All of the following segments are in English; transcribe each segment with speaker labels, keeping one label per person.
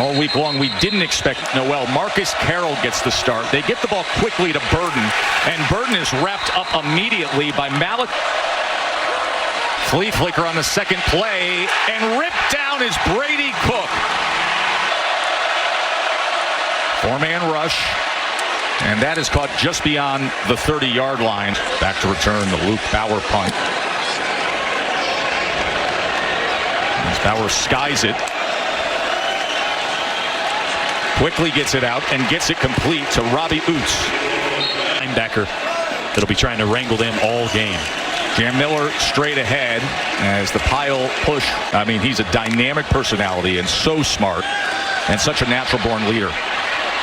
Speaker 1: all week long, we didn't expect Noel. Marcus Carroll gets the start. They get the ball quickly to Burden, and Burden is wrapped up immediately by Malik. Flea flicker on the second play, and ripped down is Brady Cook. Four-man rush, and that is caught just beyond the 30-yard line. Back to return the Luke Bauer punt. As Bauer skies it. Quickly gets it out and gets it complete to Robbie Oots.
Speaker 2: Linebacker that'll be trying to wrangle them all game.
Speaker 1: Jam Miller straight ahead as the pile push. I mean, he's a dynamic personality and so smart and such a natural-born leader.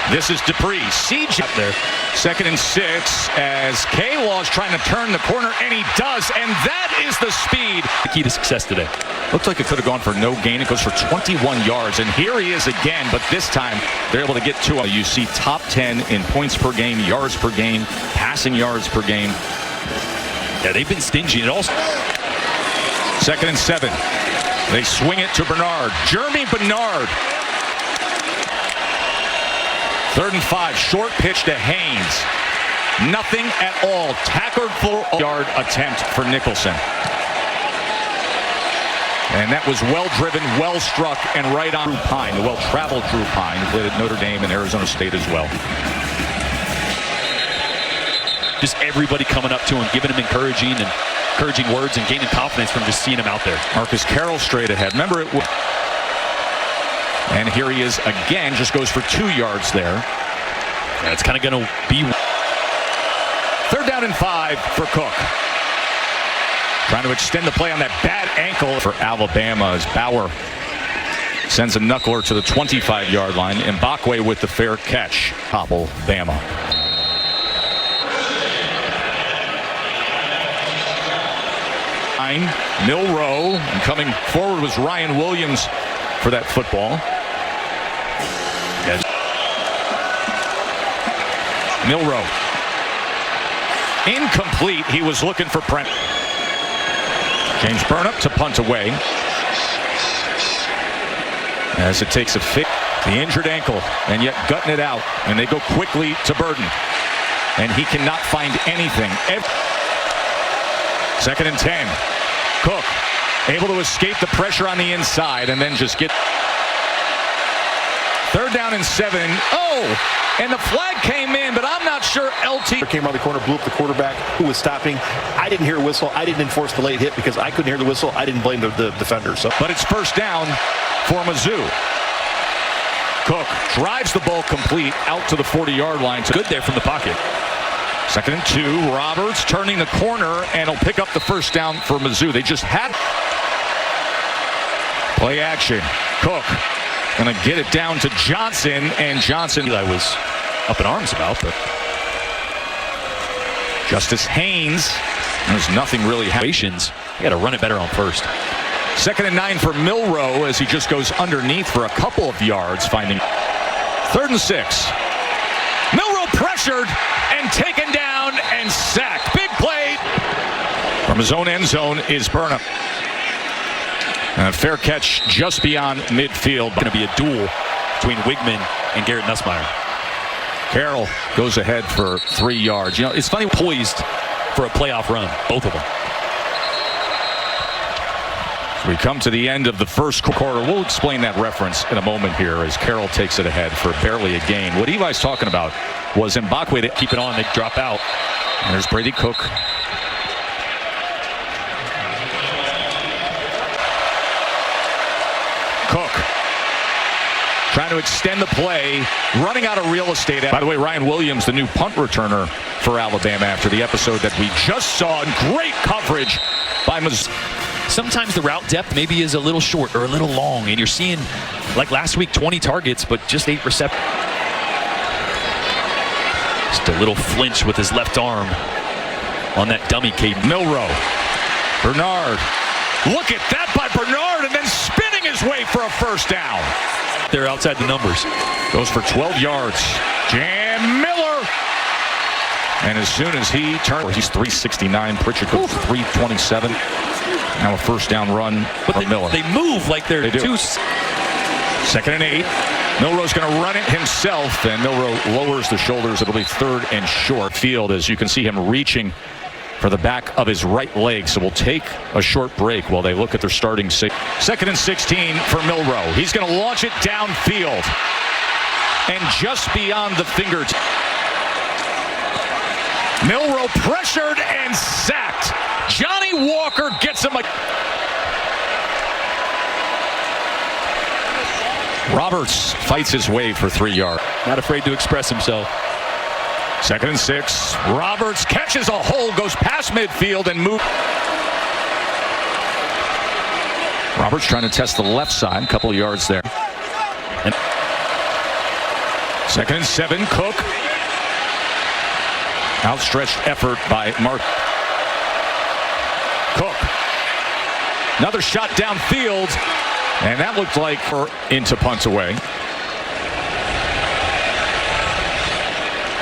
Speaker 1: This is Dupree. Siege up there. 2nd and 6 as K-Law's trying to turn the corner, and he does, and that is the speed.
Speaker 2: The key to success today.
Speaker 1: Looks like it could have gone for no gain. It goes for 21 yards, and here he is again, but this time they're able to get to him. You see top 10 in points per game, yards per game, passing yards per game.
Speaker 2: Yeah, they've been stingy and also.
Speaker 1: 2nd and 7. They swing it to Bernard. Jeremy Bernard. 3rd and 5. Short pitch to Haynes. Nothing at all. Tackled full-yard attempt for Nicholson. And that was well-driven, well-struck, and right on Drew Pine, the well-traveled Drew Pine, who played at Notre Dame and Arizona State as well.
Speaker 2: Just everybody coming up to him, giving him encouraging words and gaining confidence from just seeing him out there.
Speaker 1: Marcus Carroll straight ahead. Remember it. And here he is again, just goes for 2 yards there.
Speaker 2: Yeah, it's kind of going to be
Speaker 1: 3rd down and 5 for Cook. Trying to extend the play on that bad ankle for Alabama as Bauer sends a knuckler to the 25-yard line. Mbakwe with the fair catch. Topple Bama. Milroe, and coming forward was Ryan Williams for that football. Yes. Milroe. Incomplete. He was looking for Brent. James Burnap to punt away. As it takes the injured ankle, and yet gutting it out. And they go quickly to Burden. And he cannot find anything. 2nd and 10. Cook able to escape the pressure on the inside and then just get 3rd down and 7. Oh, and the flag came in, but I'm not sure LT
Speaker 3: came around the corner, blew up the quarterback who was stopping. I didn't hear a whistle. I didn't enforce the late hit because I couldn't hear the whistle. I didn't blame the defender. So,
Speaker 1: but it's 1st down for Mizzou. Cook drives the ball complete out to the 40-yard line.
Speaker 2: Good there from the pocket.
Speaker 1: 2nd and 2. Roberts turning the corner, and he'll pick up the 1st down for Mizzou. They just had play action. Cook going to get it down to Johnson, and Johnson
Speaker 2: I was up in arms about, but
Speaker 1: Justice Haynes. There's nothing really happening.
Speaker 2: You got to run it better on 1st.
Speaker 1: 2nd and 9 for Milroe as he just goes underneath for a couple of yards, finding 3rd and 6. Milroe pressured and taken down and sacked. Big play from his own end zone is Burnap. And a fair catch just beyond midfield.
Speaker 2: Going to be a duel between Wigman and Garrett Nussmeier.
Speaker 1: Carroll goes ahead for 3 yards. You know, it's funny,
Speaker 2: poised for a playoff run, both of them.
Speaker 1: We come to the end of the first quarter. We'll explain that reference in a moment here as Carroll takes it ahead for barely a gain. What Eli's talking about was Mbakwe to
Speaker 2: keep it on, they drop out.
Speaker 1: And there's Brady Cook. Cook trying to extend the play, running out of real estate. By the way, Ryan Williams, the new punt returner for Alabama after the episode that we just saw, in great coverage by Mizzou.
Speaker 2: Sometimes the route depth maybe is a little short or a little long, and you're seeing, like last week, 20 targets, but just 8 receptions. Just a little flinch with his left arm on that dummy Cade.
Speaker 1: Milroe. Bernard. Look at that by Bernard, and then spinning his way for a 1st down.
Speaker 2: They're outside the numbers.
Speaker 1: Goes for 12 yards. Jam Miller. And as soon as he turns, he's 369. Pritchard goes 327. Now a 1st down run for Miller.
Speaker 2: They move like they're
Speaker 1: they do.
Speaker 2: 2.
Speaker 1: 2nd and 8. Milrow's going to run it himself, and Milrow lowers the shoulders. It'll be 3rd and short field as you can see him reaching for the back of his right leg. So we'll take a short break while they look at their starting six. 2nd and 16 for Milrow. He's going to launch it downfield and just beyond the fingertips. Milrow pressured and sacked. Johnny Walker gets him. Roberts fights his way for 3 yards.
Speaker 2: Not afraid to express himself.
Speaker 1: 2nd and 6. Roberts catches a hole, goes past midfield and moves. Roberts trying to test the left side, a couple of yards there. And 2nd and 7. Cook. Outstretched effort by Mark. Cook. Another shot downfield. And that looked like into punt away.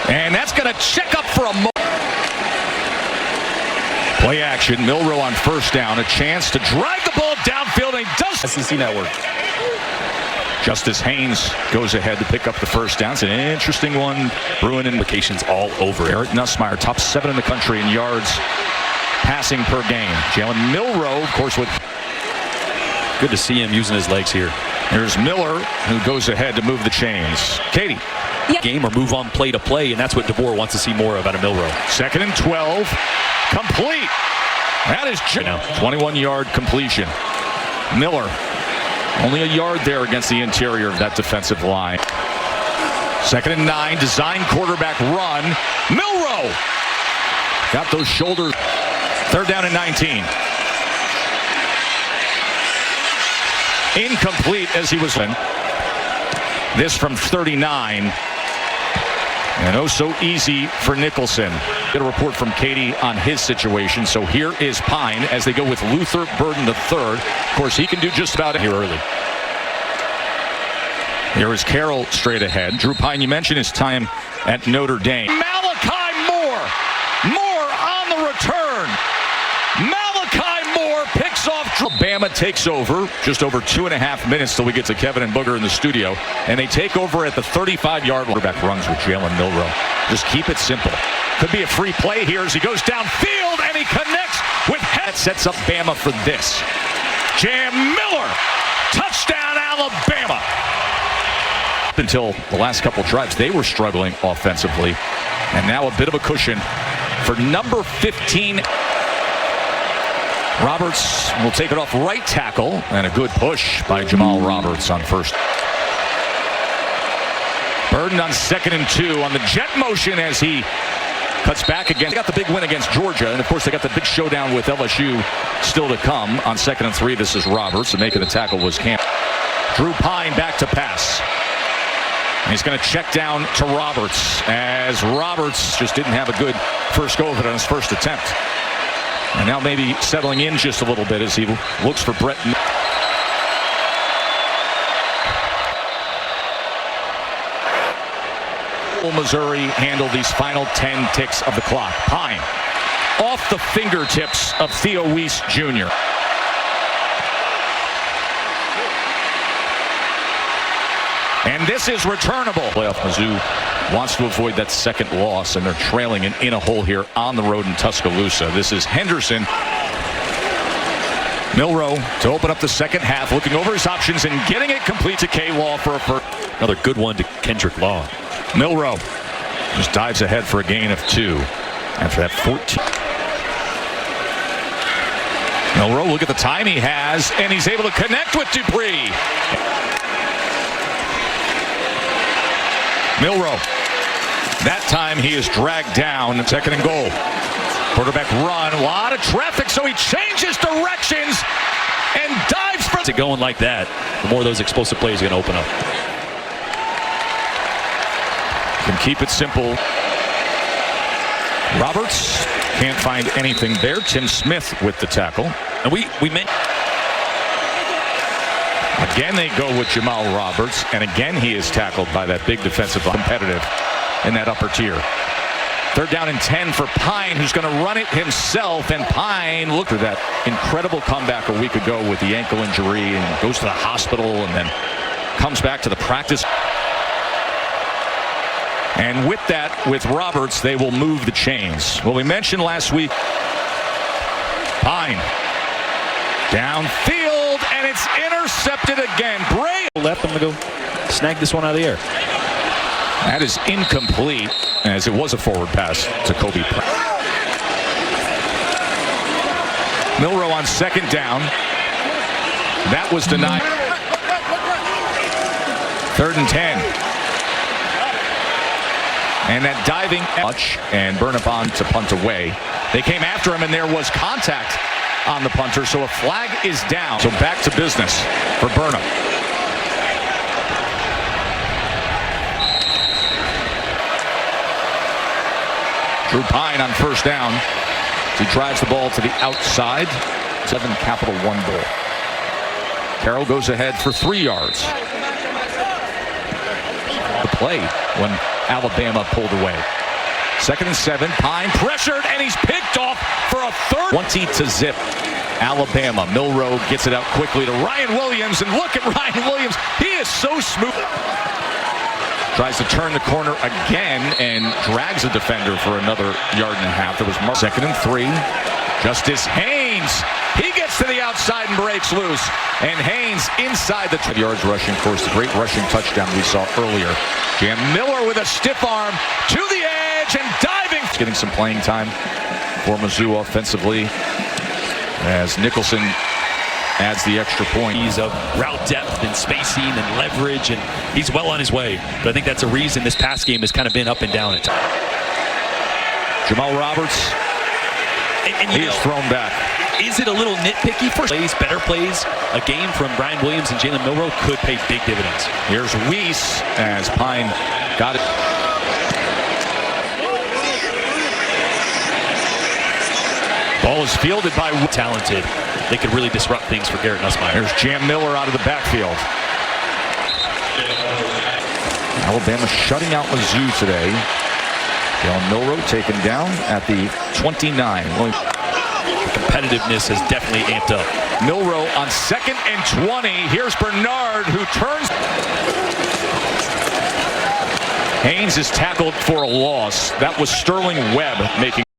Speaker 1: And that's going to check up for a moment. Play action. Milrow on 1st down. A chance to drive the ball downfield, and he does.
Speaker 2: SEC Network.
Speaker 1: Justice Haynes goes ahead to pick up the 1st down. It's an interesting one. Bruin implications all over. Eric Nussmeier, top 7 in the country in yards passing per game. Jalen Milrow, of course, with.
Speaker 2: Good to see him using his legs here.
Speaker 1: There's Miller, who goes ahead to move the chains. Katie.
Speaker 2: Yeah. Game or move on play to play, and that's what DeBoer wants to see more of out of Milrow.
Speaker 1: 2nd and 12. Complete. That is 21-yard completion. Miller, only a yard there against the interior of that defensive line. 2nd and 9. Design quarterback run. Milrow got those shoulders. 3rd down and 19. Incomplete as he was in. This from 39. And oh so easy for Nicholson. Get a report from Katie on his situation. So here is Pine as they go with Luther Burden III. Of course, he can do just about it here early. Here is Carroll straight ahead. Drew Pine, you mentioned his time at Notre Dame. Malachi Moore. Moore on the return. Malachi Moore picks off. Bama takes over. Just over 2.5 minutes till we get to Kevin and Booger in the studio. And they take over at the 35-yard line. Quarterback runs with Jalen Milrow. Just keep it simple. Could be a free play here as he goes downfield and he connects with head. Sets up Bama for this. Jam Miller. Touchdown Alabama. Until the last couple drives, they were struggling offensively. And now a bit of a cushion for number 15. Roberts will take it off right tackle, and a good push by Jamal Roberts on 1st. Burden on 2nd and 2 on the jet motion as he cuts back again. They got the big win against Georgia, and of course they got the big showdown with LSU still to come on 2nd and 3. This is Roberts, and making the tackle was Camp. Drew Pine back to pass. And he's going to check down to Roberts as Roberts just didn't have a good first go of it on his first attempt. And now maybe settling in just a little bit as he looks for Brett. Missouri handle these final 10 ticks of the clock. Pine off the fingertips of Theo Weiss Jr. And this is returnable. Playoff Mizzou wants to avoid that 2nd loss, and they're trailing and in a hole here on the road in Tuscaloosa. This is Henderson. Milrow to open up the 2nd half, looking over his options and getting it complete to K-Law for a first.
Speaker 2: Another good one to Kendrick Law.
Speaker 1: Milrow just dives ahead for a gain of 2 after that 14. Milrow, look at the time he has, and he's able to connect with Dupree. Milrow, that time he is dragged down. 2nd and goal. Quarterback run, a lot of traffic, so he changes directions and dives for.
Speaker 2: To going like that, the more those explosive plays are going to open up.
Speaker 1: Can keep it simple. Roberts can't find anything there. Tim Smith with the tackle.
Speaker 2: And we meant.
Speaker 1: Again, they go with Jamal Roberts, and again he is tackled by that big defensive competitive in that upper tier. 3rd down and 10 for Pine, who's going to run it himself, and Pine looked at that incredible comeback a week ago with the ankle injury and goes to the hospital and then comes back to the practice. And with that, with Roberts, they will move the chains. Well, we mentioned last week, Pine downfield, and it's intercepted again. Bray
Speaker 2: left. I'm going to go snag this one out of the air.
Speaker 1: That is incomplete, as it was a forward pass to Kobe. Milroe on second down. That was denied. 3rd and 10. And that diving much, and Burnapon to punt away. They came after him, and there was contact on the punter, so a flag is down. So back to business for Burnham. Drew Pine on first down. He drives the ball to the outside. 7 Capital One Bowl. Carroll goes ahead for 3 yards. The play when Alabama pulled away. 2nd and 7. Pine pressured, and he's picked off for a 3rd. 20-0. Alabama. Milroe gets it out quickly to Ryan Williams, and look at Ryan Williams. He is so smooth. Tries to turn the corner again and drags a defender for another 1.5 yards. There was 2nd and 3. Justice Haynes. He gets to the outside and breaks loose. And Haynes inside the 2 yards rushing. Of course, the great rushing touchdown we saw earlier. Jam Miller with a stiff arm to the edge and diving. Getting some playing time for Mizzou offensively as Nicholson adds the extra point.
Speaker 2: He's of route depth and spacing and leverage, and he's well on his way. But I think that's a reason this pass game has kind of been up and down at times.
Speaker 1: Jamal Roberts,
Speaker 2: and
Speaker 1: he is thrown back.
Speaker 2: Is it a little nitpicky for plays, better plays? A game from Brian Williams and Jalen Milroe could pay big dividends.
Speaker 1: Here's Weiss as Pine got it. Ball is fielded by
Speaker 2: Talented. They could really disrupt things for Garrett Nussmeier.
Speaker 1: There's Jam Miller out of the backfield. Alabama shutting out Mizzou today. Jalen Milroe taken down at the 29.
Speaker 2: Competitiveness has definitely amped up.
Speaker 1: Milroe on 2nd and 20. Here's Bernard, who turns. Haynes is tackled for a loss. That was Sterling Webb making.